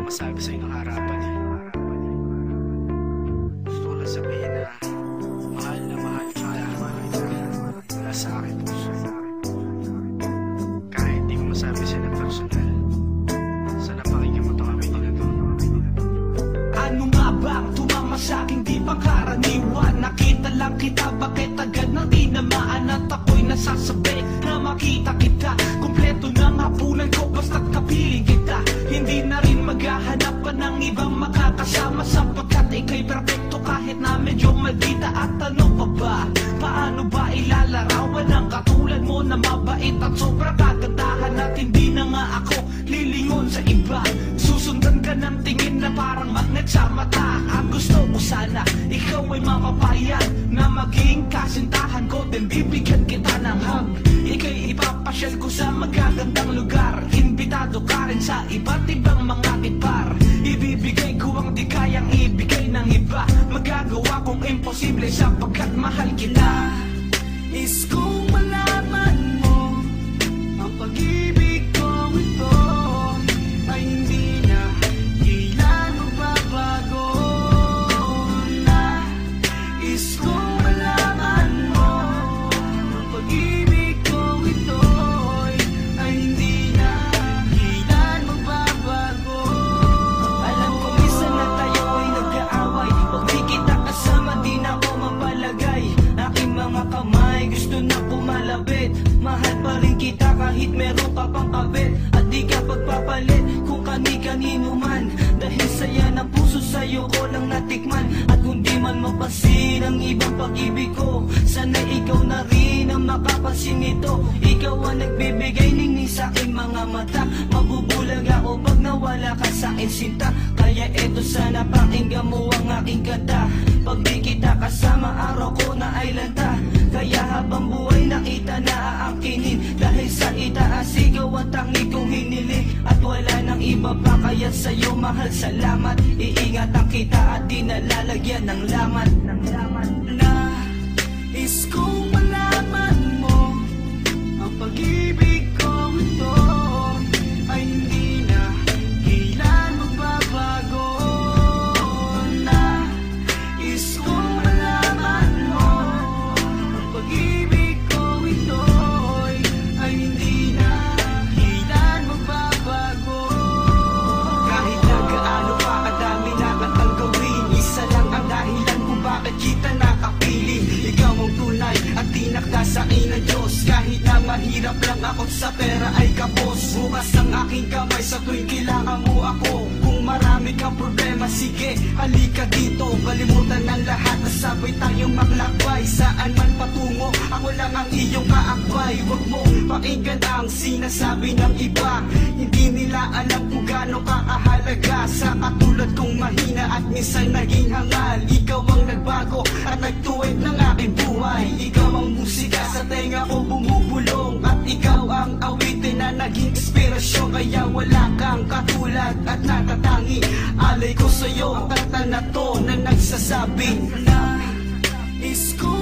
masabi sa inyong harapan eh. Gusto ko lang sabihin na mahal kita mula sa aking puso. Kahit di ko masabi sila personal, sana pakinggan mo itong amin na to. Ano nga bang tumama sa'king di pangkaraniwan? Nakita lang kita, bakit agad nang tinamaan? At ako'y nasasabi na makita kita. Kompleto ng hapunan ko basta't kapiling kita. Hindi na rin maghahanap pa ng ibang makakasama, sapagkat ika'y perfecto kahit na medyo maldita. At ano pa ba? Paano ba ilalarawan ang katulad mo na mabait at sobrang kagandahan? At hindi na nga ako lilingon sa iba. Susundan ka ng tingin na parang magnet sa mata. Ang gusto ko sana ikaw ay mapapayag na maging kasintahan ko, din bibigyan kita ng hug. Ika'y ipapasyal ko sa magagandang lugar. Imbitado ka rin sa iba't ibang mga tipar. Ibibigay ko ang di kayang ibigay ng iba. Magagawa kong imposible sapagkat mahal kita. Is kung malaman mo ang pag-ibig ko ito ay hindi na kailan magbabago na. Is kung malaman mo ang pag-ibig ko ito ay hindi na kailan magbabago. Alam ko minsan na tayo ay nag-aaway, pag di kita kasama di na ako mapalagay. Aking mga kamay gusto na pumalapit. Mahal pa rin kita kahit meron ka pang kabit. At di ka pagpapalit kung kani-kanino man. Dahil saya ng puso sa'yo ko lang natikman. At kung di man mapansin ang ibang pag-ibig ko, sana ikaw na rin ang makapansin nito. Ikaw ang nagbibigay ningning sa aking mga mata. Mabubulag ako pag nawala ka sa aking sinta. Kaya eto sana pakinggan mo ang aking kanta. Pag di kita kasama araw ko na ay lanta. Kaya habang buhay nakita na aakinin. Dahil sa itaas ikaw ang tangi kong hiniling. At wala nang iba pa kaya sa'yo mahal salamat. Iingatan kita at di nalalagyan ng lamat. Na is kung malaman mo ang pag-ibig ko ito ay hindi na kailan magbabago na. Is kung malaman mo ang pag-ibig ko ito ay hindi na kailan magbabago. Kahit na gaano pa kadami na katang gawin, isa lang ang dahilan kung bakit kita nakapili. Ikaw ang tunay at tinakda sa akin ng Diyos. Kahit na mahirap lang ako sa pera ay kapos. Bukas ang aking kamay sa tuwing kailangan mo ako. Kung marami kang problema, sige, halika dito. Kalimutan ng lahat at sabay tayong maglakbay. Saan man patungo, ako lang ang iyong kaakbay. Huwag mo pakinggan ang sinasabi ng iba. Hindi nila alam kung gaano kakahalaga. Sa katulad kong mahina at minsan naging hangal. Ikaw ang nagbago at nagtuwid ng aking buhay. Ikaw ang musika sa tenga ko bumubulong. At ikaw ang awitin na naging inspirasyon. Kaya wala kang katulad at natatangi. Alay ko sa'yo ang kanta na to na nagsasabing na is ko